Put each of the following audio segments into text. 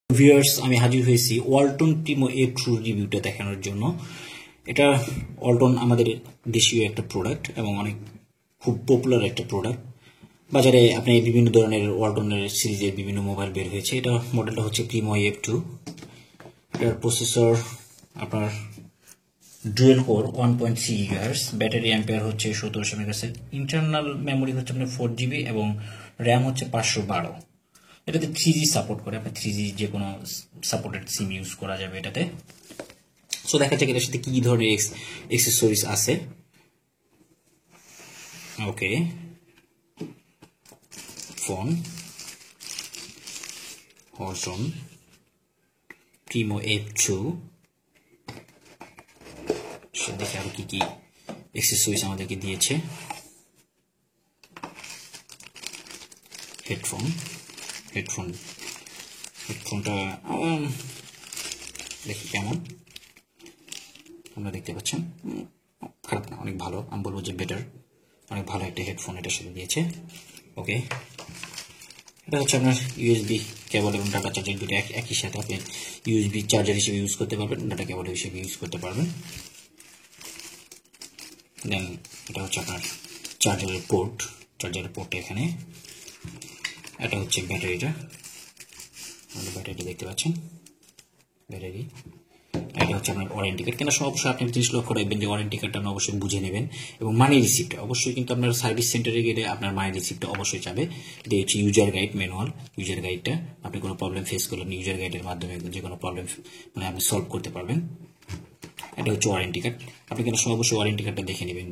Viewers, আমি হাজির হয়েছি ওয়ালটন প্রিমো F2 রিভিউটা দেখানোর জন্য। এটা ওয়ালটন আমাদের দেশীয় একটা প্রোডাক্ট এবং অনেক খুব পপুলার একটা প্রোডাক্ট। বাজারে আপনি বিভিন্ন ধরনের ওয়ালটনের সিরিজের বিভিন্ন মোবাইল বের হয়েছে। এটা মডেলটা হচ্ছে প্রিমো F2। এটার প্রসেসর আপনার dual core 1.3 GHz, battery ampere হচ্ছে 1700 mAh, ইন্টারনাল মেমোরি হচ্ছে আপনার 4GB এবং র্যাম হচ্ছে 512। এটাতে 3G সাপোর্ট করে, আপনি 3G যে কোনো সাপোর্টেড সিম ইউজ করা যাবে এটাতে। সো দেখা যাক এটার সাথে কি ধরনের এক্সেসরিজ আছে। ওকে, ফোন ওয়ালটন প্রিমো F2, দেখে আরো কি কি এক্সেসরিজ আমাদেরকে দিয়েছে। হেডফোনটা দেখি কেমন, আপনারা দেখতে পাচ্ছেন। খারাপ না, অনেক ভালো, আমি বলবো যে বেটার, অনেক ভালো একটা হেডফোন এটার সাথে দিয়েছে। ওকে, এটা হচ্ছে আপনার ইউএসবি কেবল এবং ডাটা চার্জার দুটো একই সাথে আপনি ইউএসবি চার্জার হিসেবে ইউজ করতে পারবেন, ডাটা কেবল হিসেবে ইউজ করতে পারবেন। দেন এটা হচ্ছে আপনার চার্জারের পোর্ট এখানে। এটা হচ্ছে ব্যাটারিটা, আমাদের ব্যাটারিটা দেখতে পাচ্ছেন, ব্যাটারি। এটা হচ্ছে আপনার ওয়ারেন্টি কার্ড। কেনার সময় অবশ্যই আপনি জিনিস লক্ষ্য রাখবেন যে ওয়ারেন্টি কার্ডটা আপনি অবশ্যই বুঝে নেবেন, এবং মানি রিসিপ্টটা অবশ্যই কিন্তু আপনার সার্ভিস সেন্টারে গেলে আপনার মানি রিসিপ্টটা অবশ্যই চাবে। এটা হচ্ছে ইউজার গাইড ম্যানুয়াল, ইউজার গাইডটা আপনি কোনো প্রবলেম ফেস করলেন ইউজার গাইডের মাধ্যমে যে কোনো প্রবলেম মানে আপনি সলভ করতে পারবেন। এটা হচ্ছে ওয়ারেন্টি কার্ড। আপনি কেনার সময় অবশ্যই ওয়ারেন্টি কার্ডটা দেখে নেবেন,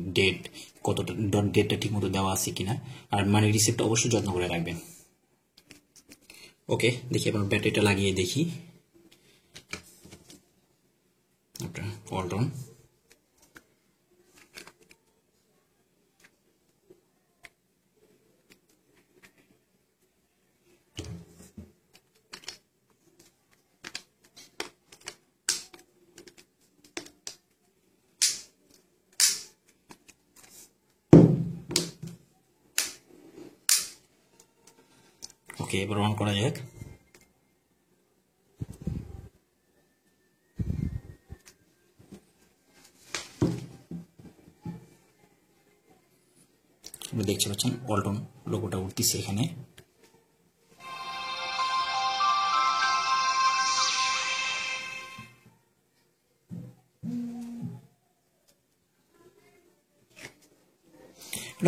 ডেটটা ঠিক মতো দেওয়া আছে কিনা, আর মানি রিসিপ্টটা অবশ্যই যত্ন করে রাখবেন। ওকে, দেখি আপনার ব্যাটারিটা লাগিয়ে দেখি। আপনার ওয়ালটন ওকে, এবার অন করা যাক। আপনি দেখতে পাচ্ছেন ওয়ালটন লোগোটা উঠতেছে এখানে।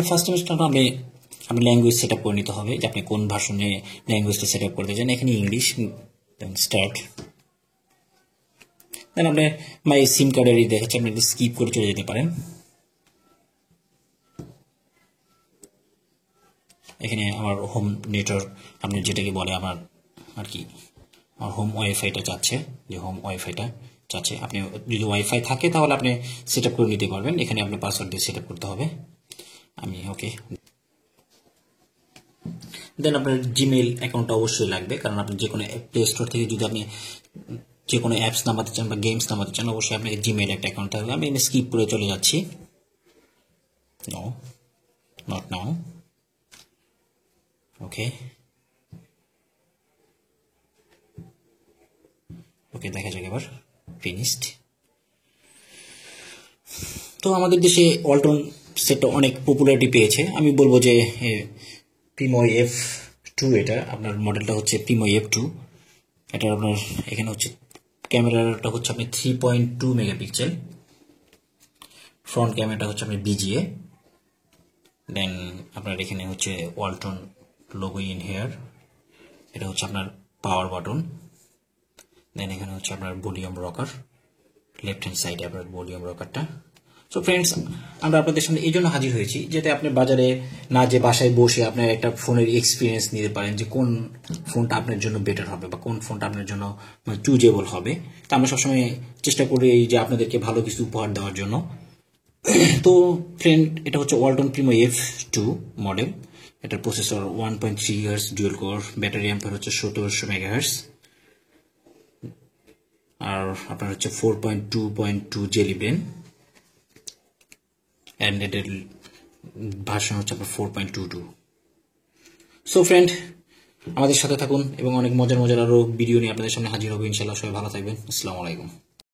ফার্স্ট টাইম আপনি ল্যাঙ্গুয়েজ সেট আপ করে নিতে হবে, যে আপনি কোন ভার্সনে ল্যাঙ্গুয়েজটা সেট আপ করতে চান। এখানে ইংলিশ, দেন স্টার্ট। দেন আপনি মাই সিম কার্ডের দেখাচ্ছে, আপনি স্কিপ করে চলে যেতে পারেন। এখানে আমার হোম নেটওয়ার্ক, আপনি যেটাকে বলে আমার আর কি, আমার হোম ওয়াইফাইটা চাচ্ছে, আপনি যদি ওয়াইফাই থাকে তাহলে আপনি সেট আপ করে নিতে পারবেন। এখানে আপনি পাসওয়ার্ড দিয়ে সেট আপ করতে হবে। আমি ওকে। দেন আপনার জিমেইল অ্যাকাউন্টটা অবশ্যই লাগবে, কারণ আপনি যে কোনো প্লে স্টোর থেকে যদি আপনি যে কোনো অ্যাপস নামাতে চান বা গেমস নামাতে চান, অবশ্যই আপনাকে জিমেইল একটা অ্যাকাউন্ট থাকবে। আমি এখানে স্কিপ করে চলে যাচ্ছি। No, not now. ওকে, দেখা যাক এবার ফিনিশড। তো আমাদের দেশে ওয়ালটন সেটটা অনেক পপুলারিটি পেয়েছে। আমি বলবো যে প্রিমো F2, এটা আপনার মডেলটা হচ্ছে প্রিমো F2। এটা আপনার এখানে হচ্ছে ক্যামেরাটা হচ্ছে আপনি 3.2 মেগাপিক্সেল, ফ্রন্ট ক্যামেরাটা হচ্ছে আপনার BGA। দেন আপনার এখানে হচ্ছে ওয়ালটন লোগো ইন হেয়ার। এটা হচ্ছে আপনার পাওয়ার বাটন। দেন এখানে হচ্ছে আপনার ভলিউম রকার, লেফট হ্যান্ড সাইডে আপনার ভলিউম রকারটা। সো ফ্রেন্ডস, আমরা আপনাদের সামনে এই জন্য হাজির হয়েছি যাতে আপনি বাজারে না যে বাসায় বসে আপনার একটা ফোনের এক্সপিরিয়েন্স নিতে পারেন, যে কোন ফোনটা আপনার জন্য বেটার হবে বা কোন ফোনটা আপনার জন্য চুজেবল হবে। তা আমরা সবসময় চেষ্টা করি যে আপনাদেরকে ভালো কিছু উপহার দেওয়ার জন্য। তো ফ্রেন্ড, এটা হচ্ছে ওয়ালটন প্রিমো F2 মডেল। এটার processor 1.3 GHz dual core, battery ampere হচ্ছে 1700 MAH, আর আপনার হচ্ছে 4.2.2 জেলি ব্রেন, and এটার ভার্সন হচ্ছে আপনার 4.22। সো ফ্রেন্ড, আমাদের সাথে থাকুন এবং অনেক মজার মজার আরও ভিডিও নিয়ে আপনাদের সামনে হাজির হবে ইনশাল্লাহ। সবাই ভালো থাকবেন। আসসালামু আলাইকুম।